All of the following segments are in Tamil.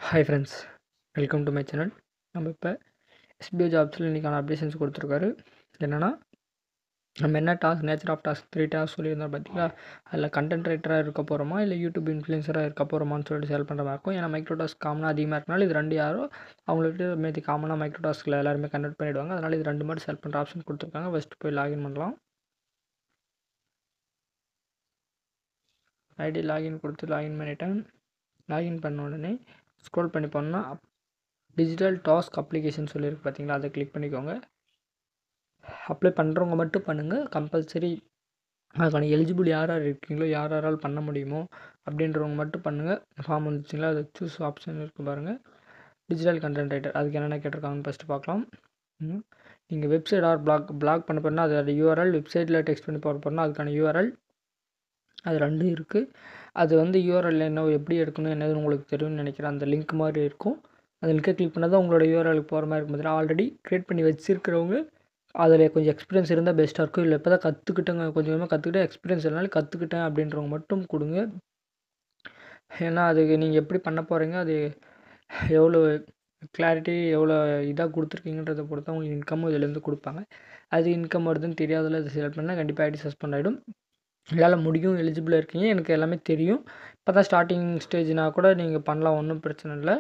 Hi friends, welcome to my channel. நம்ம இப்போ எஸ்பிஓ ஜாப்ஸில் இன்றைக்கான அப்டேஷன்ஸ் கொடுத்துருக்காரு. என்னென்னா, நம்ம என்ன task, nature of task 3 task சொல்லியிருந்தோம் பார்த்தீங்களா. அதில் கண்டென்ட் ரைட்டராக இருக்க போகிறோமா இல்லை யூடியூப் இன்ஃப்ளூயன்சராக இருக்க போகிறோமான்னு சொல்லிட்டு செலக்ட் பண்ணுற மாதிரி இருக்கும். ஏன்னா மைக்ரோ டாஸ்க் காமனாக அதிகமாக இருக்கனால இது ரெண்டு யாரோ அவங்களுக்கு மீதி காமனாக மைக்ரோ டாஸ்கில் எல்லாருமே கன்வெர்ட் பண்ணிவிடுவாங்க. அதனால் இது ரெண்டு மட்டும் செலக்ட் பண்ணுற ஆப்ஷன் கொடுத்துருக்காங்க. ஃபஸ்ட்டு போய் லாகின் பண்ணலாம். ஐடி லாகின் கொடுத்து லாகின் பண்ணிட்டேன். லாகின் பண்ண உடனே ஸ்க்ரோல் பண்ணி போனோம்னா டிஜிட்டல் டாஸ்க் அப்ளிகேஷன் சொல்லியிருக்கு பார்த்தீங்களா, அதை கிளிக் பண்ணிக்கோங்க. அப்ளை பண்ணுறவங்க மட்டும் பண்ணுங்கள். கம்பல்சரி அதுக்கான எலிஜிபிள் யார் யார் இருக்கீங்களோ, யார் யாரால் பண்ண முடியுமோ அப்படின்றவங்க மட்டும் பண்ணுங்கள். ஃபார்ம் வந்துச்சிங்களா, அதை சூஸ் ஆப்ஷன் இருக்குது பாருங்கள். டிஜிட்டல் கண்டென்ட் ரைட்டர், அதுக்கு என்னென்ன கேட்டிருக்காங்கன்னு ஃபஸ்ட்டு பார்க்கலாம். நீங்கள் வெப்சைட் ஆர் பிளாக் பண்ண போகிறனா அதோட யூஆர்எல், வெப்சைட்டில் டெக்ஸ்ட் பண்ணி போட போகிறனா அதுக்கான யூஆர்எல், அது ரெண்டும் இருக்குது. அது வந்து யூஆர்எல் என்ன எப்படி எடுக்கணும் என்னது உங்களுக்கு தெரியும்னு நினைக்கிறேன். அந்த லிங்க் மாதிரி இருக்கும். அந்த லிங்கை கிளிக் பண்ணால் தான் உங்களோட யூஆர்எலுக்கு போகிற மாதிரி இருக்கும். பார்த்தீங்கன்னா ஆல்ரெடி க்ரியேட் பண்ணி வச்சுருக்கிறவங்க அதில் கொஞ்சம் எக்ஸ்பீரியன்ஸ் இருந்தால் பெஸ்ட்டாக இருக்கும். இல்லை இப்போ தான் கற்றுக்கிட்டேங்க, கொஞ்சம் கொஞ்சமாக கற்றுக்கிட்டேன், எக்ஸ்பீரியன்ஸ் இல்லைனாலும் கற்றுக்கிட்டேன் அப்படின்றவங்க மட்டும் கொடுங்க. ஏன்னா அதுக்கு நீங்கள் எப்படி பண்ண போகிறீங்க, அது எவ்வளோ கிளாரிட்டி எவ்வளோ இதாக கொடுத்துருக்கீங்கன்றதை பொறுத்து உங்களுக்கு இன்கமும் இதிலேருந்து கொடுப்பாங்க. அது இன்கம் வருதுன்னு தெரியாதில் இதை செலக்ட் பண்ணால் கண்டிப்பாக ஐடி சஸ்பெண்ட் ஆகிடும். என்னால் முடியும், எலிஜிபிளாக இருக்கீங்க, எனக்கு எல்லாமே தெரியும், இப்போ தான் ஸ்டார்டிங் ஸ்டேஜ்னால் கூட நீங்கள் பண்ணலாம், ஒன்றும் பிரச்சனை இல்லை.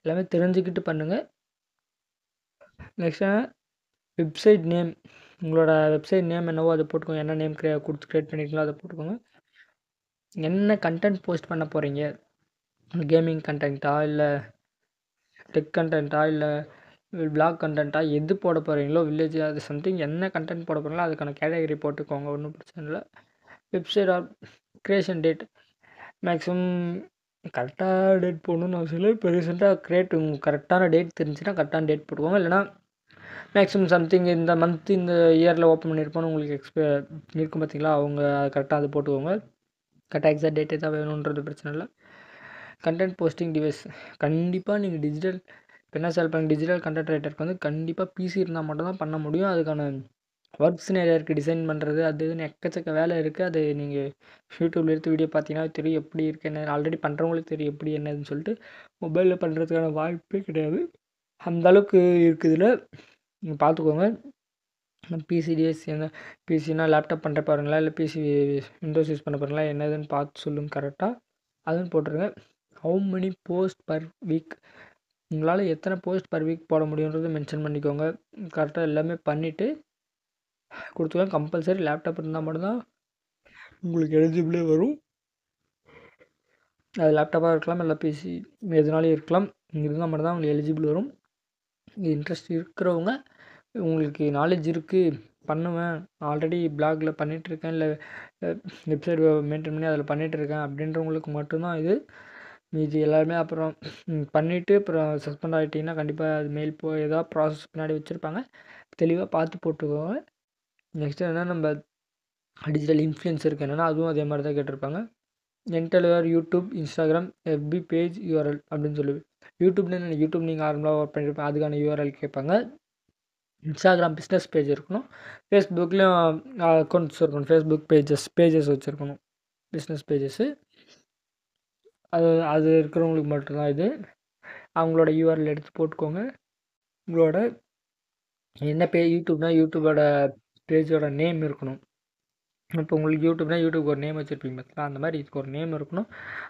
எல்லாமே தெரிஞ்சுக்கிட்டு பண்ணுங்கள். நெக்ஸ்ட்டு வெப்சைட் நேம், உங்களோட வெப்சைட் நேம் என்னவோ அதை போட்டுக்கோங்க. என்ன நேம் க்ரியேட் பண்ணியிருக்கீங்களோ அதை போட்டுக்கோங்க. என்ன கண்டென்ட் போஸ்ட் பண்ண போகிறீங்க, கேமிங் கண்டென்ட்டா இல்லை டெக் கண்டென்ட்டா இல்லை பிளாக் கண்டென்ட்டா, எது போட போகிறீங்களோ, வில்லேஜ் அது சம்திங் என்ன கண்டென்ட் போட போகிறீங்களோ அதுக்கான கேட்டகரி போட்டுக்கோங்க, ஒன்றும் பிரச்சனை இல்லை. Website R creation date maximum கரெக்டாக டேட் போடணும்னு அவசியம் இல்லை. இப்போ ரீசெண்டாக கரெக்டான டேட் தெரிஞ்சுன்னா கரெக்டான டேட் போட்டுக்கோங்க. இல்லைனா மேக்ஸிமம் சம்திங் இந்த மந்த் இந்த இயரில் ஓப்பன் பண்ணியிருப்போன்னு உங்களுக்கு இருக்கும் பார்த்தீங்களா, அவங்க கரெக்டாக அது போட்டுக்கோங்க. கரெக்டாக எக்ஸாக்ட் டேட்டே தான் வேணுன்றது பிரச்சனை இல்லை. கண்டென்ட் போஸ்டிங் டிவைஸ், கண்டிப்பாக நீங்கள் டிஜிட்டல் இப்போ என்ன செலக்ட் பண்ணி டிஜிட்டல் கண்டென்ட் ரைட்டருக்கு வந்து கண்டிப்பாக பிசி இருந்தால் மட்டும் தான் பண்ண முடியும். அதுக்கான ஒர்க்ஸ் நிறையா இருக்குது, டிசைன் பண்ணுறது அது இதுன்னு எக்கச்சக்க வேலை இருக்குது. அது நீங்கள் யூடியூப்பில் எடுத்து வீடியோ பார்த்தீங்கன்னா தெரியும் எப்படி இருக்குது என்ன. ஆல்ரெடி பண்ணுறவங்களுக்கு தெரியும் எப்படி என்னதுன்னு சொல்லிட்டு. மொபைலில் பண்ணுறதுக்கான வாய்ப்பே கிடையாது, அந்தளவுக்கு இருக்குதுல, நீங்கள் பார்த்துக்கோங்க. பிசிடிஎஸ் என்ன பிசினா லேப்டாப் பண்ணுற பாருங்களா இல்லை பிசி விண்டோஸ் யூஸ் பண்ண பாருங்களா, என்னதுன்னு பார்த்து சொல்லுங்கள் கரெக்டாக, அதுன்னு போட்டுருங்க. How many post per week, உங்களால் எத்தனை போஸ்ட் பர் வீக் போட முடியுன்றது மென்ஷன் பண்ணிக்கோங்க. கரெக்டாக எல்லாமே பண்ணிவிட்டு கொடுத்துக்கோங்க. கம்பல்சரி லேப்டாப் இருந்தால் மட்டும்தான் உங்களுக்கு எலிஜிபிளே வரும். அது லேப்டாப்பாக இருக்கலாம் இல்லை பிசி எதுனாலும் இருக்கலாம், இருந்தால் மட்டும்தான் உங்களுக்கு எலிஜிபிள் வரும். இன்ட்ரெஸ்ட் இருக்கிறவங்க, உங்களுக்கு நாலேஜ் இருக்குது, பண்ணுவேன், ஆல்ரெடி பிளாகில் பண்ணிகிட்ருக்கேன் இல்லை வெப்சைட் மெயின்டைன் பண்ணி அதில் பண்ணிகிட்ருக்கேன் அப்படின்றவங்களுக்கு மட்டும்தான் இது. மீதி எல்லாருமே அப்புறம் பண்ணிவிட்டு அப்புறம் சஸ்பெண்ட் ஆகிட்டிங்கன்னா கண்டிப்பாக அது மெயில் ஏதாவது ப்ராசஸ் பின்னாடி வச்சுருப்பாங்க, தெளிவாக பார்த்து போட்டுக்கோங்க. நெக்ஸ்ட்டு என்னென்னா நம்ம டிஜிட்டல் இன்ஃப்ளூயன்ஸருக்கு என்னென்னா அதுவும் அதே மாதிரி தான் கேட்டிருப்பாங்க. Enter your YouTube, Instagram, FB page URL அப்படின்னு சொல்லி. யூடியூப்னு யூடியூப் நீங்கள் நார்மலாக ஒர்க் பண்ணியிருப்பேன், அதுக்கான யூஆர்எல் கேட்பாங்க. இன்ஸ்டாகிராம் பிஸ்னஸ் பேஜ் இருக்கணும். ஃபேஸ்புக்லேயும் அக்கௌண்ட்ஸ் இருக்கணும், ஃபேஸ்புக் பேஜஸ் வச்சுருக்கணும், பிஸ்னஸ் பேஜஸ்ஸு. அது இருக்கிறவங்களுக்கு மட்டும்தான் இது. அவங்களோட யூஆர்எல் எடுத்து போட்டுக்கோங்க. உங்களோட என்ன யூடியூப்னா யூடியூபோட பேஜோட நேம் இருக்கணும். இப்போ உங்களுக்கு யூடியூப்னா யூடியூப் ஒரு நேம் வச்சுருப்பீங்க பார்த்தீங்களா, அந்த மாதிரி இதுக்கு ஒரு நேம் இருக்கணும்.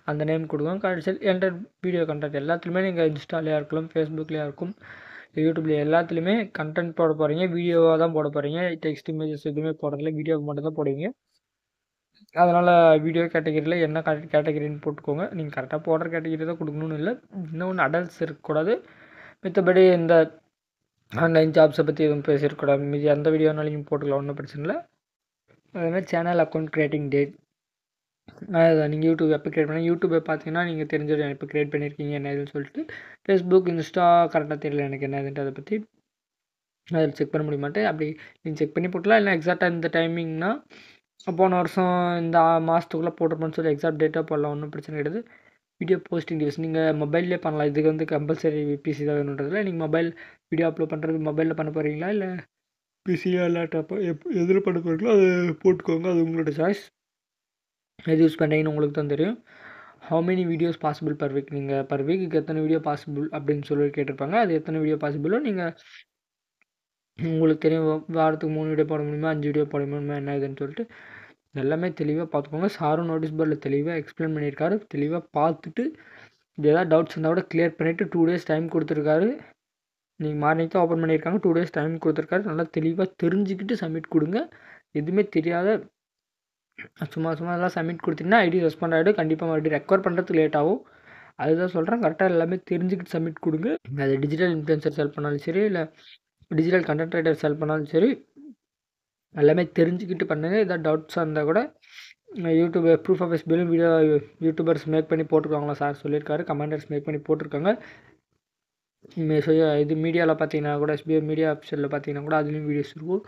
அந்த நேம் கொடுக்கணும். கடைசியில் என்டர் வீடியோ கண்டென்ட் எல்லாத்துலேயுமே நீங்கள் இன்ஸ்டாலேயே இருக்கலாம், ஃபேஸ்புக்லேயே இருக்கும், யூடியூப்ல எல்லாத்துலேயுமே கண்டென்ட் போட போகிறீங்க, வீடியோவாக தான் போட போகிறீங்க. டெக்ஸ்ட் இமேஜஸ் எதுவுமே போடுறதில்ல, வீடியோ மட்டும் தான் போடுவீங்க. அதனால் வீடியோ கேட்டகிரியில் என்ன கேட்டகிரின்னு போட்டுக்கோங்க. நீங்கள் கரெக்டாக போடுற கேட்டகிரி தான் கொடுக்கணும்னு இல்லை. இன்னொன்று அடல்ட்ஸ் இருக்கக்கூடாது. மற்றபடி இந்த ஆன்லைன் ஜாப்ஸை பற்றி எதுவும் பேசியிருக்கக்கூடாது. மீதி எந்த வீடியோனாலும் நீங்கள் போட்டுக்கலாம், ஒன்றும் பிரச்சனை இல்லை. அதுமாதிரி சேனல் அக்கௌண்ட் க்ரியேட்டிங் டேட், அதுதான் நீங்கள் யூடியூப் எப்போ க்ரியேட் பண்ணால் யூடியூப்பை பார்த்தீங்கன்னா நீங்கள் தெரிஞ்சிடும் எப்போ க்ரியேட் பண்ணியிருக்கீங்க என்ன இதுன்னு சொல்லிட்டு. ஃபேஸ்புக், இன்ஸ்டா கரெக்டாக தெரியல எனக்கு என்ன இதுன்ட்டு, அதை பற்றி அதில் செக் பண்ண முடிய மாட்டேன். அப்படி நீங்கள் செக் பண்ணி போட்டலாம். இல்லை எக்ஸாக்டாக இந்த டைமிங்னா போன வருஷம் இந்த மாதத்துக்குள்ளே போட்டிருப்போன்னு சொல்லி எக்ஸாக்ட் டேட்டாக போடலாம், ஒன்றும் பிரச்சனை கிடையாது. வீடியோ போஸ்டிங் டிவைஸ் நீங்கள் மொபைல்லே பண்ணலாம். இதுக்கு வந்து கம்பல்சரி பிசி தான் வேணுன்றதில்ல. நீங்கள் மொபைல் வீடியோ அப்லோட் பண்ணுறது மொபைலில் பண்ண போகிறீங்களா இல்லை பிசியா லேப்டாப்போ எதில் பண்ண போகிறீங்களோ அது போட்டுக்கோங்க, அது உங்களோட சாய்ஸ். எது யூஸ் பண்ணுறீங்கன்னு உங்களுக்கு தான் தெரியும். How many videos possible per week, நீங்கள் பர் வீக்குக்கு எத்தனை வீடியோ பாசிபிள் அப்படின்னு சொல்லி கேட்டிருப்பாங்க. அது எத்தனை வீடியோ பாசிபிளோ நீங்கள் உங்களுக்கு தெரியும். வாரத்துக்கு 3 வீடியோ போட முடியுமா, 5 வீடியோ போட முடியுமா, என்ன இதுன்னு சொல்லிட்டு எல்லாமே தெளிவாக பார்த்துக்கோங்க. சாரும் நோட்டீஸ் போர்டில் தெளிவாக எக்ஸ்பிளைன் பண்ணியிருக்காரு. தெளிவாக பார்த்துட்டு இது ஏதாவது டவுட்ஸ் இருந்தால் கூட கிளியர் பண்ணிவிட்டு 2 days டைம் கொடுத்துருக்காரு. நீங்கள் மார்னிங் தான் ஓப்பன் பண்ணியிருக்காங்க, 2 days டைம் கொடுத்துருக்காரு. நல்லா தெளிவாக தெரிஞ்சுக்கிட்டு சப்மிட் கொடுங்க. எதுவுமே தெரியாத சும்மா எல்லாம் சப்மிட் கொடுத்தீங்கன்னா ஐடி ரெஸ்பாண்ட் ஆகிடும். கண்டிப்பாக மறுபடியும் ரெக்கவர் பண்ணுறதுக்கு லேட் ஆகும். அதுதான் சொல்கிறேன், கரெக்டாக எல்லாமே தெரிஞ்சுக்கிட்டு சப்மிட் கொடுங்க. அது டிஜிட்டல் இன்ஃப்ளூயன்சர் செல் பண்ணாலும் சரி, இல்லை டிஜிட்டல் கண்டென்ட் ரைட்டர் செல் பண்ணாலும் சரி, எல்லாமே தெரிஞ்சுக்கிட்டு பண்ணுங்கள். ஏதாவது டவுட்ஸாக இருந்தால் கூட யூடியூப் ப்ரூஃப் ஆஃப் எஸ்பிஐலும் வீடியோ யூடியூபர்ஸ் மேக் பண்ணி போட்டிருக்காங்களா சார் சொல்லியிருக்காரு. கமெண்டர்ஸ் மேக் பண்ணி போட்டிருக்காங்க. இது மீடியாவில் பார்த்தீங்கன்னா கூட எஸ்பிஐ மீடியா ஆப்ஷனில் பார்த்தீங்கன்னா கூட அதுலேயும் வீடியோஸ் இருக்கும்.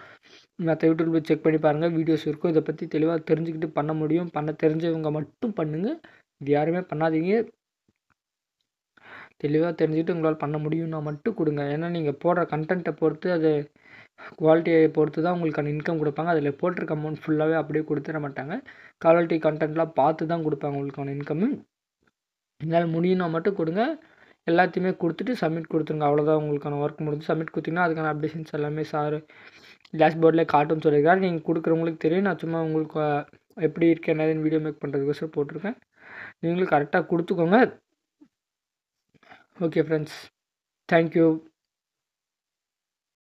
மற்ற யூடியூப்பில் செக் பண்ணி பாருங்கள், வீடியோஸ் இருக்கும். இதை பற்றி தெளிவாக தெரிஞ்சுக்கிட்டு பண்ண முடியும். பண்ண தெரிஞ்சவங்க மட்டும் பண்ணுங்கள். இது யாருமே பண்ணாதீங்க. தெளிவாக தெரிஞ்சுக்கிட்டு உங்களால் பண்ண முடியும்னா மட்டும் கொடுங்க. ஏன்னா நீங்கள் போடுற கண்டென்ட்டை பொறுத்து, அது குவாலிட்டியை பொறுத்து தான் உங்களுக்கான இன்கம் கொடுப்பாங்க. அதில் போட்டிருக்க அமௌண்ட் ஃபுல்லாகவே அப்படியே கொடுத்துட மாட்டாங்க. குவாலிட்டி கண்டென்ட்லாம் பார்த்து தான் கொடுப்பாங்க உங்களுக்கான இன்கம்மு. என்னால் முடியும்னா மட்டும் கொடுங்க. எல்லாத்தையுமே கொடுத்துட்டு சப்மிட் கொடுத்துருங்க. அவ்வளோதான் உங்களுக்கான ஒர்க் முடிஞ்சு. சப்மிட் கொடுத்தீங்கன்னா அதுக்கான அப்டேஷன்ஸ் எல்லாமே சார் டேஷ்போர்டில் காட்டுன்னு சொல்லியிருக்காரு. நீங்கள் கொடுக்குறவங்களுக்கு தெரியும். நான் சும்மா உங்களுக்கு எப்படி இருக்கு என்னதுன்னு வீடியோ மேக் பண்ணுறதுக்கோசரம் போட்டிருக்கேன். நீங்களும் கரெக்டாக கொடுத்துக்கோங்க. Okay friends, thank you.